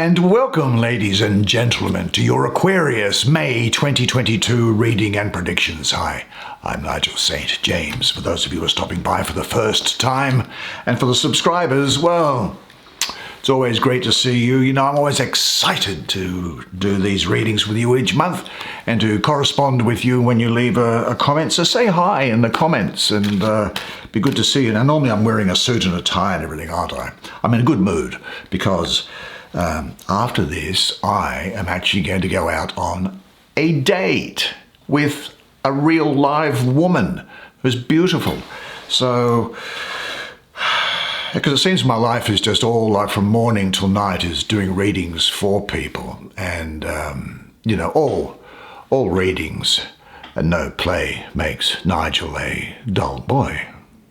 And welcome, ladies and gentlemen, to your Aquarius May 2022 reading and predictions. Hi, I'm Nigel Saint James. For those of you who are stopping by for the first time, and for the subscribers, well, it's always great to see you. You know, I'm always excited to do these readings with you each month and to correspond with you when you leave a comment. So say hi in the comments and be good to see you. Now, normally I'm wearing a suit and a tie and everything, aren't I? I'm in a good mood because after this, I am actually going to go out on a date with a real live woman who's beautiful. So, because it seems my life is just all like from morning till night is doing readings for people. And, you know, all readings and no play makes Nigel a dull boy.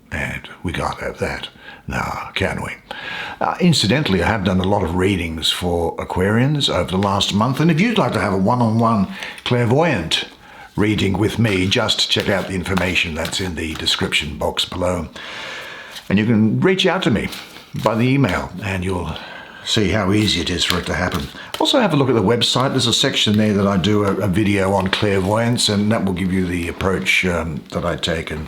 And we can't have that now, can we? Incidentally, I have done a lot of readings for Aquarians over the last month. And if you'd like to have a one-on-one clairvoyant reading with me, just check out the information that's in the description box below. And you can reach out to me by the email and you'll see how easy it is for it to happen. Also have a look at the website. There's a section there that I do a video on clairvoyance, and that will give you the approach that I take and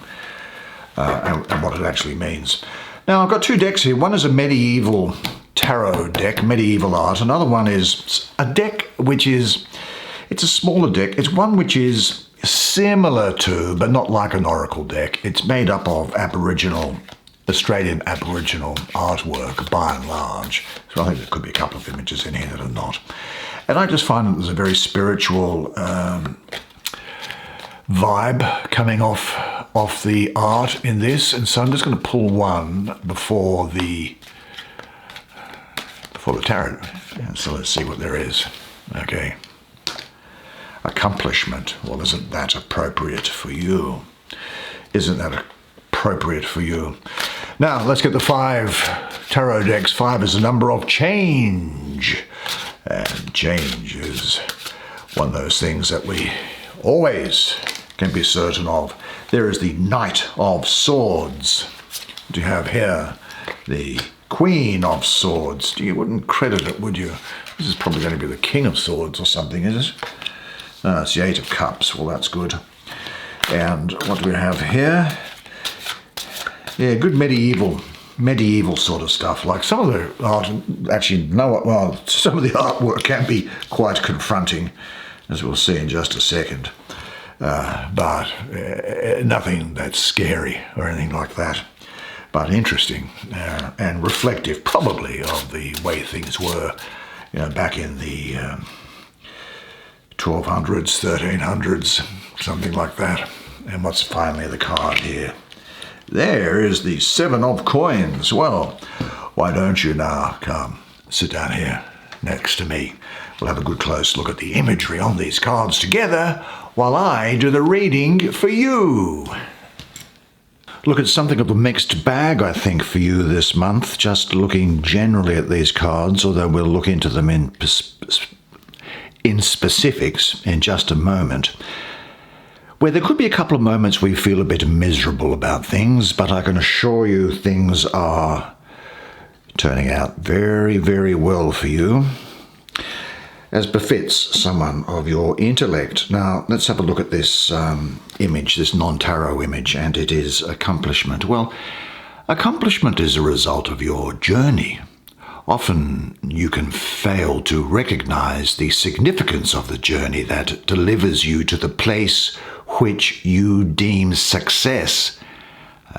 what it actually means. Now, I've got two decks here. One is a medieval tarot deck, medieval art. Another one is a deck which is, it's a smaller deck. It's one which is similar to, but not like an oracle deck. It's made up of Australian Aboriginal artwork, by and large. So I think there could be a couple of images in here that are not. And I just find that there's a very spiritual vibe coming off the art in this. And so I'm just going to pull one before the tarot. Yeah, so let's see what there is. Okay. Accomplishment. Well, isn't that appropriate for you? Isn't that appropriate for you? Now, let's get the 5 tarot decks. 5 is the number of change. And change is one of those things that we always can be certain of. There is the Knight of Swords. What do you have here? The Queen of Swords. You wouldn't credit it, would you? This is probably going to be the King of Swords or something, is it? It's the 8 of Cups. Well, that's good. And what do we have here? Yeah, good medieval sort of stuff. Like some of the art, actually, some of the artwork can be quite confronting, as we'll see in just a second. But nothing that's scary or anything like that. But interesting and reflective, probably, of the way things were, you know, back in the 1200s, 1300s, something like that. And what's finally the card here? There is the 7 of Coins. Well, why don't you now come sit down here next to me? We'll have a good close look at the imagery on these cards together while I do the reading for you. Look, it's something of a mixed bag, I think, for you this month, just looking generally at these cards, although we'll look into them in specifics in just a moment. Where there could be a couple of moments where you feel a bit miserable about things, but I can assure you things are turning out very, very well for you, as befits someone of your intellect. Now, let's have a look at this image, this non-tarot image, and it is accomplishment. Well, accomplishment is a result of your journey. Often you can fail to recognize the significance of the journey that delivers you to the place which you deem success.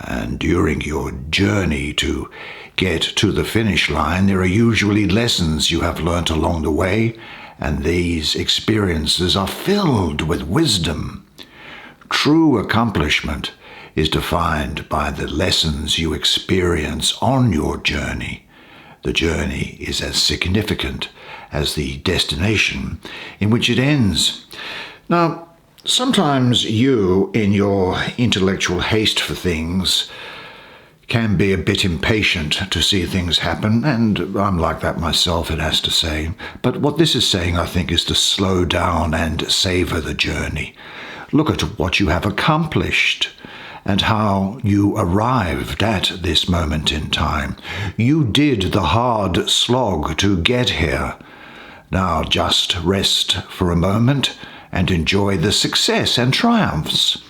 And during your journey to get to the finish line, there are usually lessons you have learnt along the way, and these experiences are filled with wisdom. True accomplishment is defined by the lessons you experience on your journey. The journey is as significant as the destination in which it ends. Now, sometimes you, in your intellectual haste for things, can be a bit impatient to see things happen, and I'm like that myself, it has to say. But what this is saying, I think, is to slow down and savor the journey. Look at what you have accomplished and how you arrived at this moment in time. You did the hard slog to get here, Now just rest for a moment and enjoy the success and triumphs.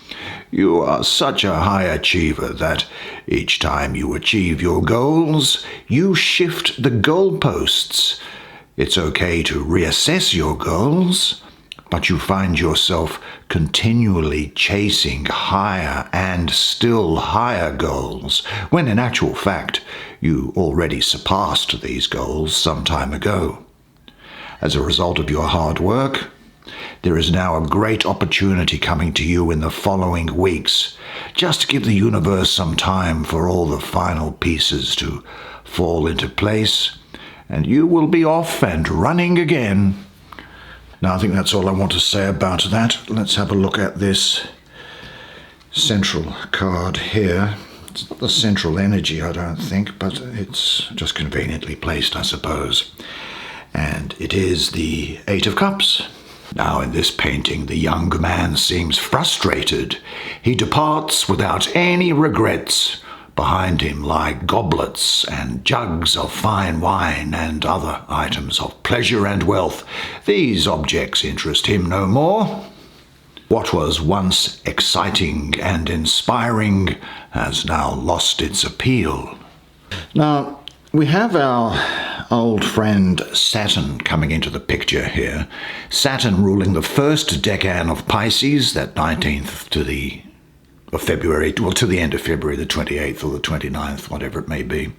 You are such a high achiever that each time you achieve your goals, you shift the goalposts. It's okay to reassess your goals, but you find yourself continually chasing higher and still higher goals, when in actual fact you already surpassed these goals some time ago. As a result of your hard work, there is now a great opportunity coming to you in the following weeks. Just give the universe some time for all the final pieces to fall into place, and you will be off and running again. Now, I think that's all I want to say about that. Let's have a look at this central card here. It's not the central energy, I don't think, but it's just conveniently placed, I suppose. And it is the Eight of Cups. Now, in this painting, the young man seems frustrated. He departs without any regrets. Behind him lie goblets and jugs of fine wine and other items of pleasure and wealth. These objects interest him no more. What was once exciting and inspiring has now lost its appeal. Now, we have our old friend Saturn coming into the picture here. Saturn ruling the first decan of Pisces, that 19th of February, well, to the end of February, the 28th or the 29th, whatever it may be.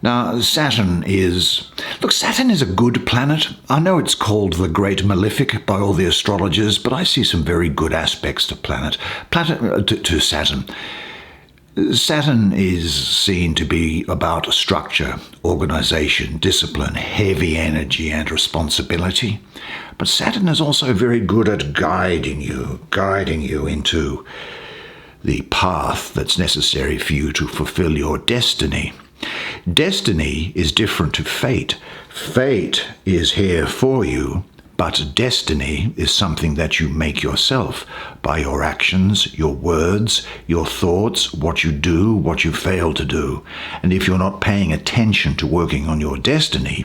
Now, Saturn is a good planet. I know it's called the Great Malefic by all the astrologers, but I see some very good aspects to Saturn. Saturn is seen to be about structure, organization, discipline, heavy energy and responsibility. But Saturn is also very good at guiding you into the path that's necessary for you to fulfill your destiny. Destiny is different to fate. Fate is here for you, but destiny is something that you make yourself by your actions, your words, your thoughts, what you do, what you fail to do. And if you're not paying attention to working on your destiny,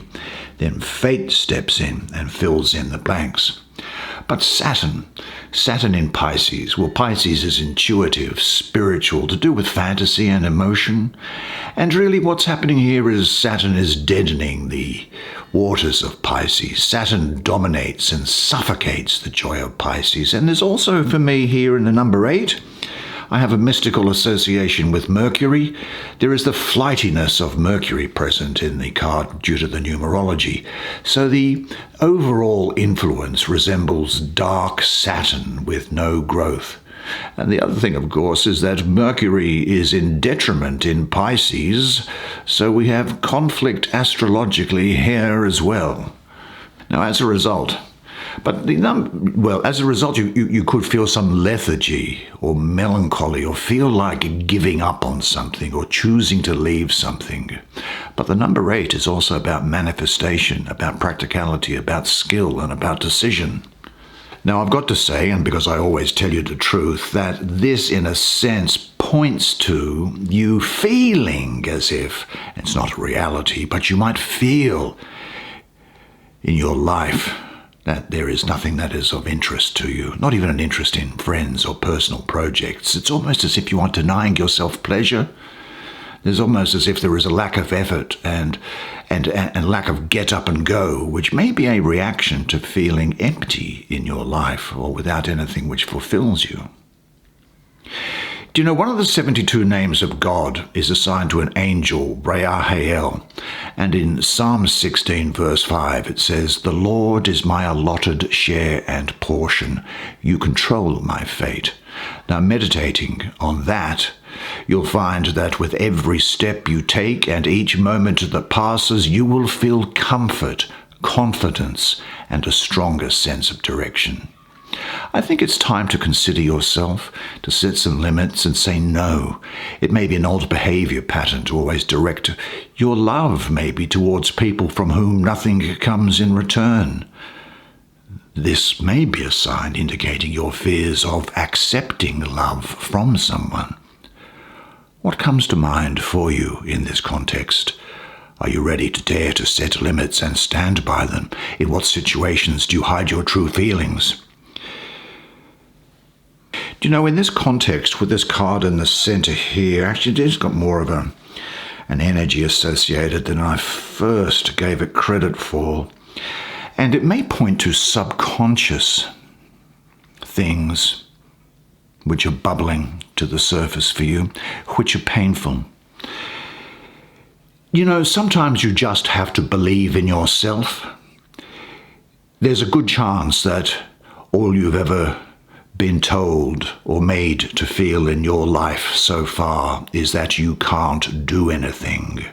then fate steps in and fills in the blanks. But Saturn in Pisces, well, Pisces is intuitive, spiritual, to do with fantasy and emotion. And really what's happening here is Saturn is deadening the waters of Pisces. Saturn dominates and suffocates the joy of Pisces. And there's also, for me here in the number 8, I have a mystical association with Mercury. There is the flightiness of Mercury present in the card due to the numerology. So the overall influence resembles dark Saturn with no growth. And the other thing, of course, is that Mercury is in detriment in Pisces, so we have conflict astrologically here as well. Now, as a result, you could feel some lethargy or melancholy or feel like giving up on something or choosing to leave something. But the number 8 is also about manifestation, about practicality, about skill, and about decision. Now, I've got to say, and because I always tell you the truth, that this, in a sense, points to you feeling as if it's not reality, but you might feel in your life that there is nothing that is of interest to you, not even an interest in friends or personal projects. It's almost as if you are denying yourself pleasure. There's almost as if there is a lack of effort and lack of get up and go, which may be a reaction to feeling empty in your life or without anything which fulfills you. Do you know, one of the 72 names of God is assigned to an angel, Rahael, and in Psalm 16, verse 5, it says, "The Lord is my allotted share and portion. You control my fate." Now, meditating on that, you'll find that with every step you take and each moment that passes, you will feel comfort, confidence, and a stronger sense of direction. I think it's time to consider yourself, to set some limits and say no. It may be an old behavior pattern to always direct your love maybe towards people from whom nothing comes in return. This may be a sign indicating your fears of accepting love from someone. What comes to mind for you in this context? Are you ready to dare to set limits and stand by them? In what situations do you hide your true feelings? Do you know, in this context, with this card in the center here, actually it's got more of an energy associated than I first gave it credit for. And it may point to subconscious things which are bubbling to the surface for you, which are painful. You know, sometimes you just have to believe in yourself. There's a good chance that all you've ever been told or made to feel in your life so far is that you can't do anything.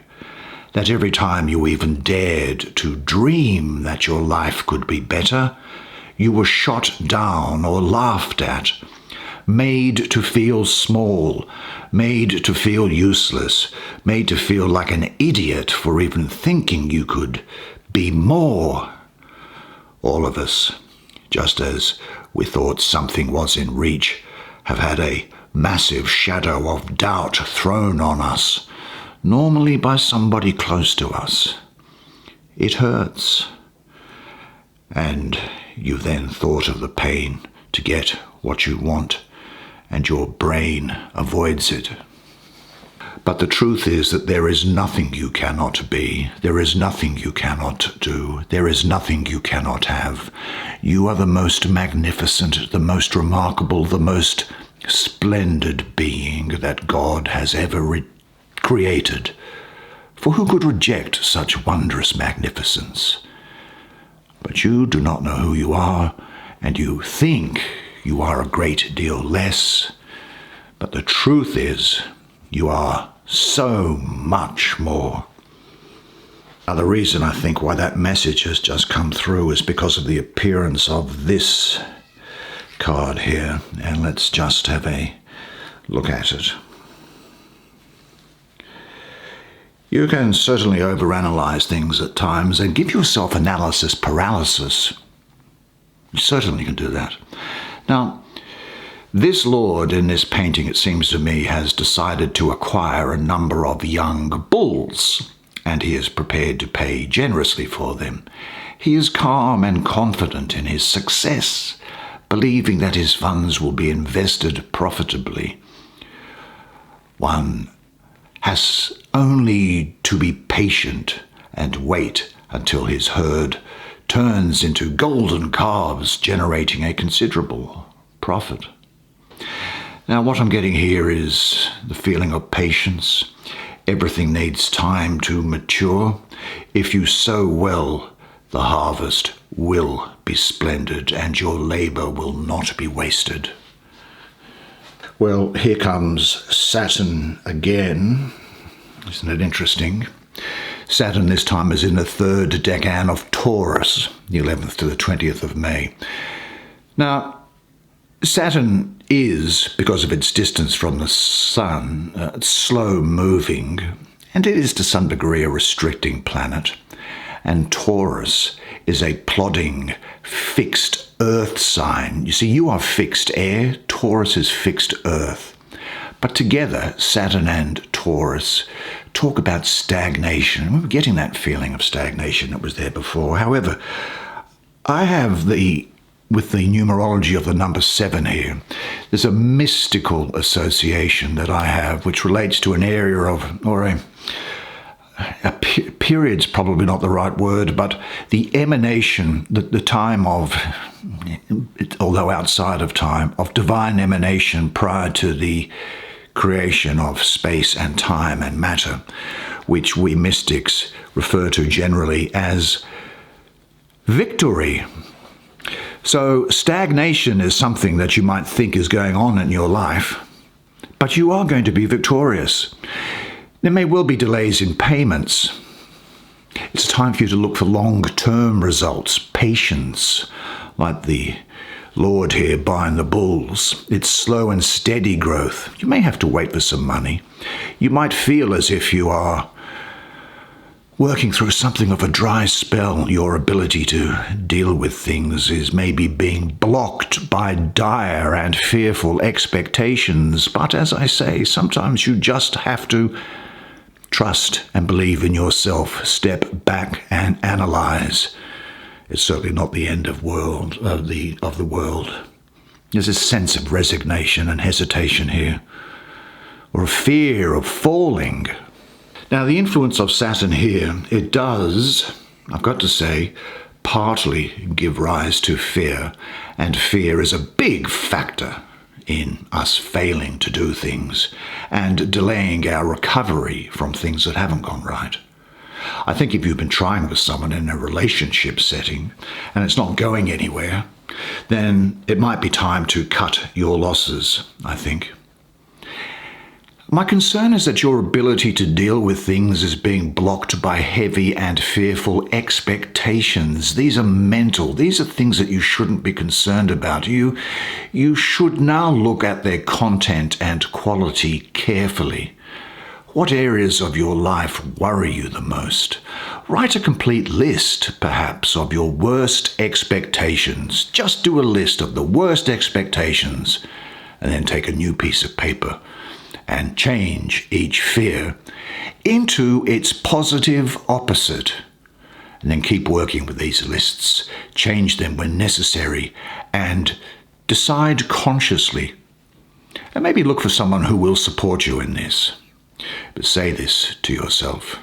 That every time you even dared to dream that your life could be better, you were shot down or laughed at, made to feel small, made to feel useless, made to feel like an idiot for even thinking you could be more. All of us, just as we thought something was in reach, have had a massive shadow of doubt thrown on us, normally by somebody close to us. It hurts. And you then thought of the pain to get what you want, and your brain avoids it. But the truth is that there is nothing you cannot be. There is nothing you cannot do. There is nothing you cannot have. You are the most magnificent, the most remarkable, the most splendid being that God has ever created. For who could reject such wondrous magnificence? But you do not know who you are, and you think you are a great deal less. But the truth is, you are so much more. Now, the reason I think why that message has just come through is because of the appearance of this card here. And let's just have a look at it. You can certainly overanalyze things at times and give yourself analysis paralysis. You certainly can do that. Now, this lord in this painting, it seems to me, has decided to acquire a number of young bulls, and he is prepared to pay generously for them. He is calm and confident in his success, believing that his funds will be invested profitably. One has only to be patient and wait until his herd turns into golden calves, generating a considerable profit. Now, what I'm getting here is the feeling of patience. Everything needs time to mature. If you sow well, the harvest will be splendid and your labor will not be wasted. Well, here comes Saturn again. Isn't it interesting? Saturn this time is in the third decan of Taurus, the 11th to the 20th of May. Now, Saturn is, because of its distance from the Sun, slow-moving, and it is to some degree a restricting planet. And Taurus is a plodding, fixed earth sign. You see, you are fixed air, Taurus is fixed earth. But together, Saturn and Taurus talk about stagnation. We're getting that feeling of stagnation that was there before. However, I have with the numerology of the number 7 here, there's a mystical association that I have which relates to an area of, or a period's probably not the right word, but the emanation, the time of, although outside of time, of divine emanation prior to the creation of space and time and matter, which we mystics refer to generally as victory. So stagnation is something that you might think is going on in your life, but you are going to be victorious. There may well be delays in payments. It's time for you to look for long-term results, patience, like the Lord here buying the bulls. It's slow and steady growth. You may have to wait for some money. You might feel as if you are working through something of a dry spell. Your ability to deal with things is maybe being blocked by dire and fearful expectations. But as I say, sometimes you just have to Trust and believe in yourself. Step back and analyze. It's certainly not the end of the world. There's a sense of resignation and hesitation here, or a fear of falling. Now, the influence of Saturn here, it does, I've got to say, partly give rise to fear, and fear is a big factor in us failing to do things and delaying our recovery from things that haven't gone right. I think if you've been trying with someone in a relationship setting and it's not going anywhere, then it might be time to cut your losses, I think. My concern is that your ability to deal with things is being blocked by heavy and fearful expectations. These are mental. These are things that you shouldn't be concerned about. You should now look at their content and quality carefully. What areas of your life worry you the most? Write a complete list, perhaps, of your worst expectations. Just do a list of the worst expectations, and then take a new piece of paper and change each fear into its positive opposite. And then keep working with these lists, change them when necessary, and decide consciously. And maybe look for someone who will support you in this. But say this to yourself: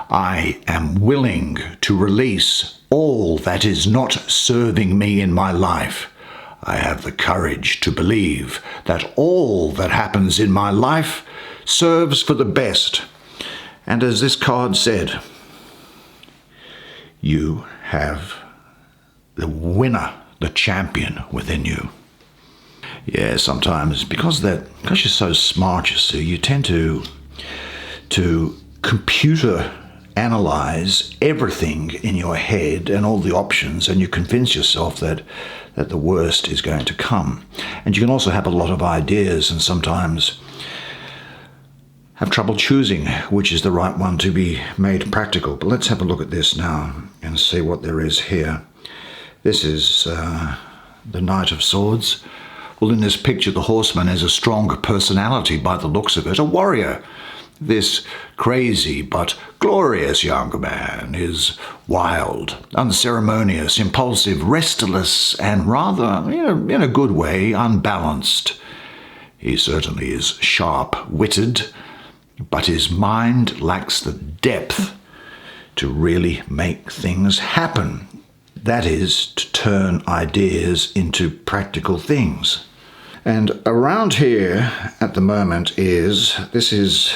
I am willing to release all that is not serving me in my life. I have the courage to believe that all that happens in my life serves for the best. And as this card said, you have the winner, the champion within you. Yeah, sometimes because you're so smart, you see, you tend to computer analyze everything in your head and all the options, and you convince yourself that the worst is going to come. And you can also have a lot of ideas and sometimes have trouble choosing which is the right one to be made practical. But let's have a look at this now and see what there is here. This is the Knight of Swords. Well, in this picture, the horseman has a strong personality by the looks of it, a warrior. This crazy but glorious young man is wild, unceremonious, impulsive, restless, and rather, in a good way, unbalanced. He certainly is sharp-witted, but his mind lacks the depth to really make things happen. That is, to turn ideas into practical things. And around here at the moment this is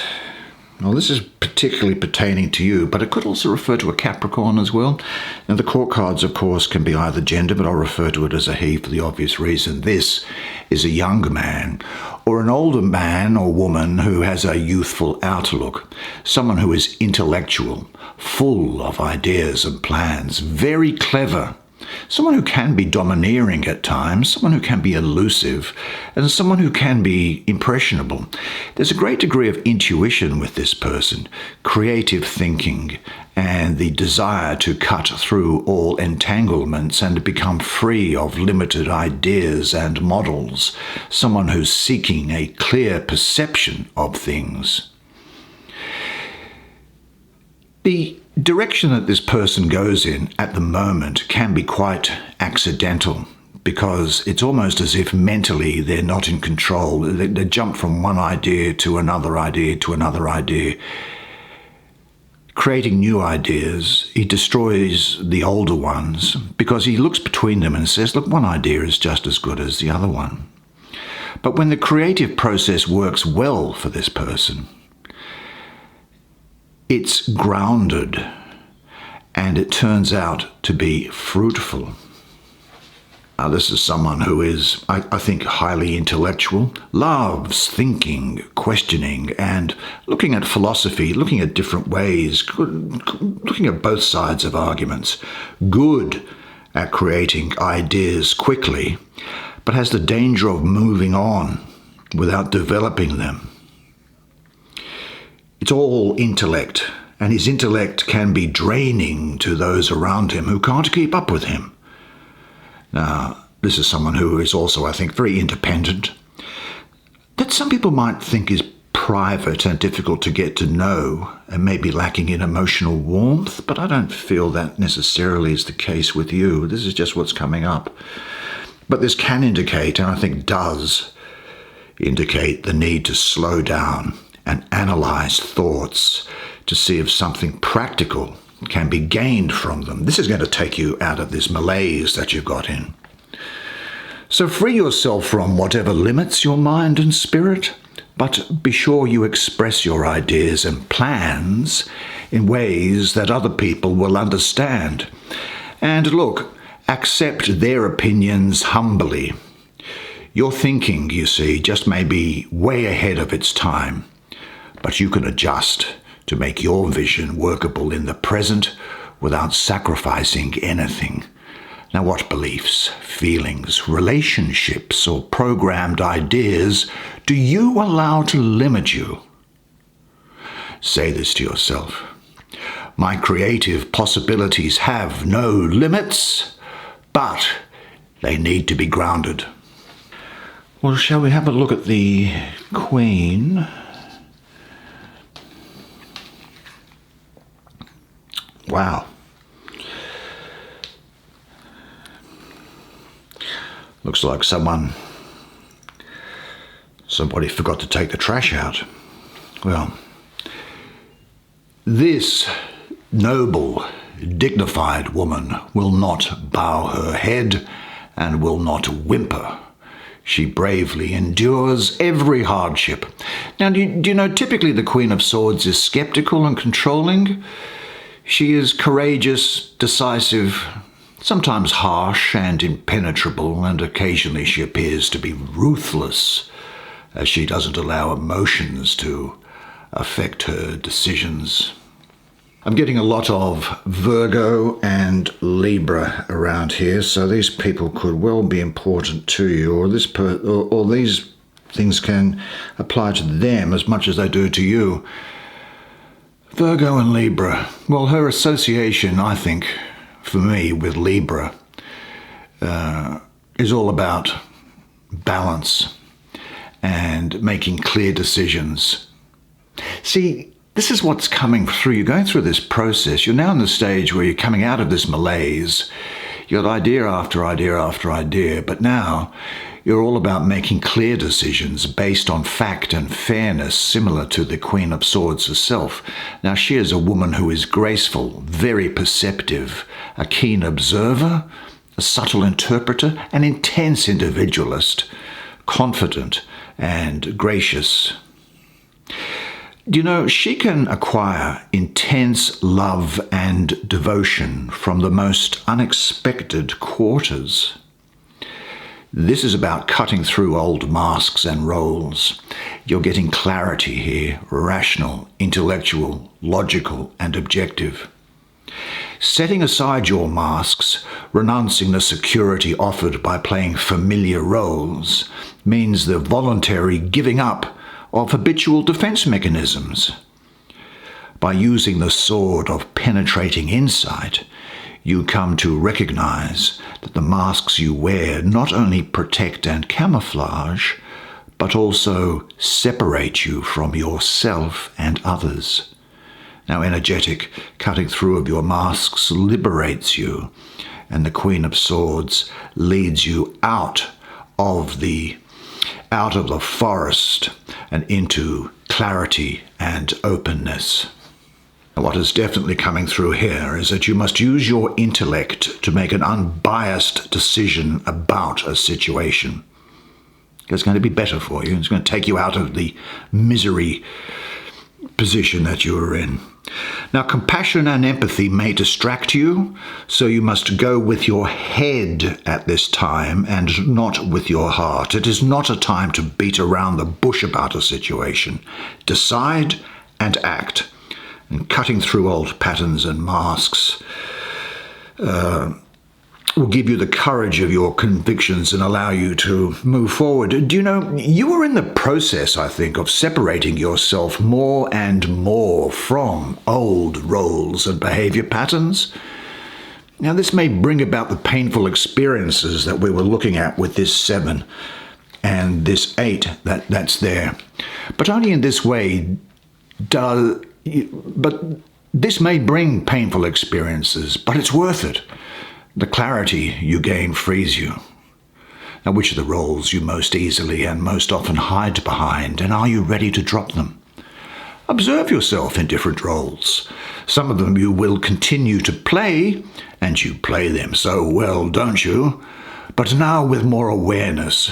particularly pertaining to you, but it could also refer to a Capricorn as well. Now, the court cards, of course, can be either gender, but I'll refer to it as a he for the obvious reason. This is a young man or an older man or woman who has a youthful outlook, someone who is intellectual, full of ideas and plans, very clever, someone who can be domineering at times, someone who can be elusive, and someone who can be impressionable. There's a great degree of intuition with this person, creative thinking, and the desire to cut through all entanglements and to become free of limited ideas and models, someone who's seeking a clear perception of things. The direction that this person goes in at the moment can be quite accidental, because it's almost as if mentally they're not in control. They jump from one idea to another idea to another idea, creating new ideas. He destroys the older ones because he looks between them and says, look, one idea is just as good as the other one. But when the creative process works well for this person, it's grounded and it turns out to be fruitful. Now, this is someone who is, I think, highly intellectual, loves thinking, questioning, and looking at philosophy, looking at different ways, looking at both sides of arguments, good at creating ideas quickly, but has the danger of moving on without developing them. It's all intellect, and his intellect can be draining to those around him who can't keep up with him. Now, this is someone who is also, I think, very independent, that some people might think is private and difficult to get to know and maybe lacking in emotional warmth, but I don't feel that necessarily is the case with you. This is just what's coming up. But this can indicate, and I think does indicate, the need to slow down and analyze thoughts to see if something practical can be gained from them. This is going to take you out of this malaise that you've got in. So free yourself from whatever limits your mind and spirit, but be sure you express your ideas and plans in ways that other people will understand. And look, accept their opinions humbly. Your thinking, you see, just may be way ahead of its time, but you can adjust to make your vision workable in the present without sacrificing anything. Now, what beliefs, feelings, relationships, or programmed ideas do you allow to limit you? Say this to yourself. My creative possibilities have no limits, but they need to be grounded. Well, shall we have a look at the Queen? Wow. Looks like somebody forgot to take the trash out. Well, this noble, dignified woman will not bow her head and will not whimper. She bravely endures every hardship. Now, do you know, typically the Queen of Swords is skeptical and controlling. She is courageous, decisive, sometimes harsh and impenetrable, and occasionally she appears to be ruthless, as she doesn't allow emotions to affect her decisions. I'm getting a lot of Virgo and Libra around here, so these people could well be important to you, or these things can apply to them as much as they do to you. Virgo and Libra. Well, her association, I think, for me, with Libra, is all about balance and making clear decisions. See, this is what's coming through. You're going through this process. You're now in the stage where you're coming out of this malaise. You've got idea after idea after idea, but now you're all about making clear decisions based on fact and fairness, similar to the Queen of Swords herself. Now, she is a woman who is graceful, very perceptive, a keen observer, a subtle interpreter, an intense individualist, confident and gracious. You know, she can acquire intense love and devotion from the most unexpected quarters. This is about cutting through old masks and roles. You're getting clarity here, rational, intellectual, logical, and objective. Setting aside your masks, renouncing the security offered by playing familiar roles, means the voluntary giving up of habitual defense mechanisms. By using the sword of penetrating insight, you come to recognize that the masks you wear not only protect and camouflage, but also separate you from yourself and others. Now, energetic cutting through of your masks liberates you, and the Queen of Swords leads you out of the forest and into clarity and openness. What is definitely coming through here is that you must use your intellect to make an unbiased decision about a situation. It's going to be better for you. It's going to take you out of the misery position that you are in. Now, compassion and empathy may distract you, so you must go with your head at this time and not with your heart. It is not a time to beat around the bush about a situation. Decide and act. And cutting through old patterns and masks will give you the courage of your convictions and allow you to move forward. Do you know, you are in the process, I think, of separating yourself more and more from old roles and behavior patterns. Now, this may bring about the painful experiences that we were looking at with this 7 and this 8 that's there. But only in this way but this may bring painful experiences, but it's worth it. The clarity you gain frees you. Now, which are the roles you most easily and most often hide behind, and are you ready to drop them? Observe yourself in different roles. Some of them you will continue to play, and you play them so well, don't you? But now with more awareness,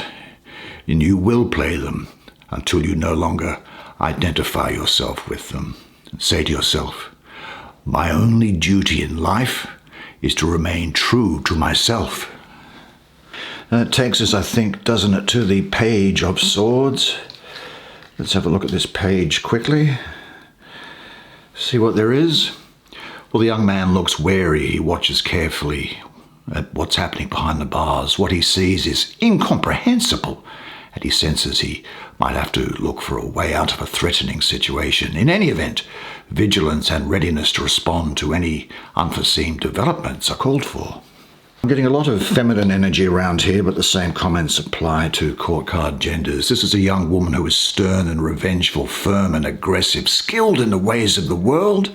and you will play them until you no longer identify yourself with them. Say to yourself, my only duty in life is to remain true to myself. And it takes us, I think, doesn't it, to the Page of Swords. Let's have a look at this page quickly. See what there is. Well, the young man looks wary. He watches carefully at what's happening behind the bars. What he sees is incomprehensible, and he senses he might have to look for a way out of a threatening situation. In any event, vigilance and readiness to respond to any unforeseen developments are called for. I'm getting a lot of feminine energy around here, but the same comments apply to court card genders. This is a young woman who is stern and revengeful, firm and aggressive, skilled in the ways of the world.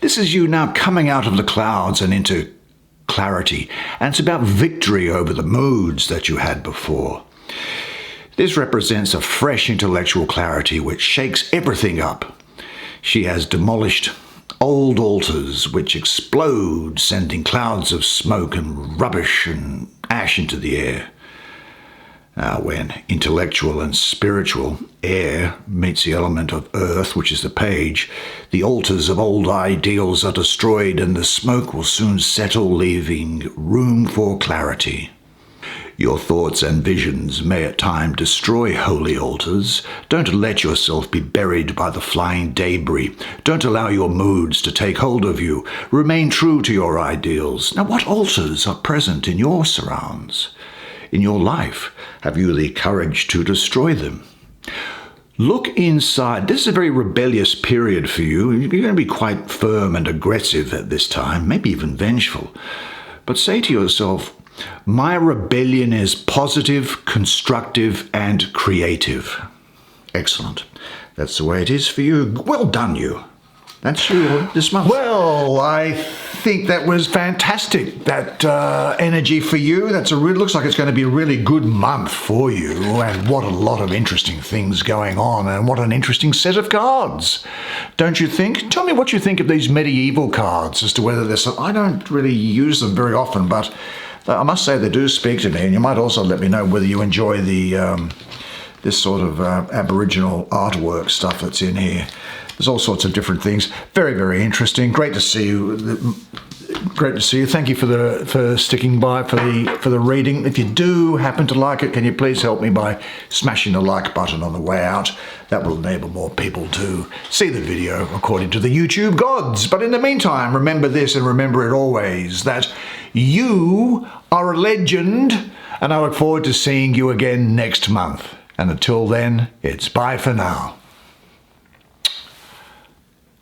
This is you now coming out of the clouds and into clarity, and it's about victory over the moods that you had before. This represents a fresh intellectual clarity which shakes everything up. She has demolished old altars which explode, sending clouds of smoke and rubbish and ash into the air. Now, when intellectual and spiritual air meets the element of earth, which is the Page, the altars of old ideals are destroyed and the smoke will soon settle, leaving room for clarity. Your thoughts and visions may at times destroy holy altars. Don't let yourself be buried by the flying debris. Don't allow your moods to take hold of you. Remain true to your ideals. Now, what altars are present in your surrounds? In your life, have you the courage to destroy them? Look inside. This is a very rebellious period for you. You're going to be quite firm and aggressive at this time, maybe even vengeful. But say to yourself, my rebellion is positive, constructive, and creative. Excellent. That's the way it is for you. Well done, you. That's you this month. Well, I think that was fantastic, that energy for you. Looks like it's going to be a really good month for you, and what a lot of interesting things going on, and what an interesting set of cards, don't you think? Tell me what you think of these medieval cards, as to whether I don't really use them very often, but I must say they do speak to me, and you might also let me know whether you enjoy the this sort of Aboriginal artwork stuff that's in here. There's all sorts of different things. Very, very interesting. Great to see you. Great to see you. Thank you for sticking by for the reading. If you do happen to like it, can you please help me by smashing the like button on the way out? That will enable more people to see the video according to the YouTube gods. But in the meantime, remember this, and remember it always, that you are a legend, and I look forward to seeing you again next month. And until then, it's bye for now.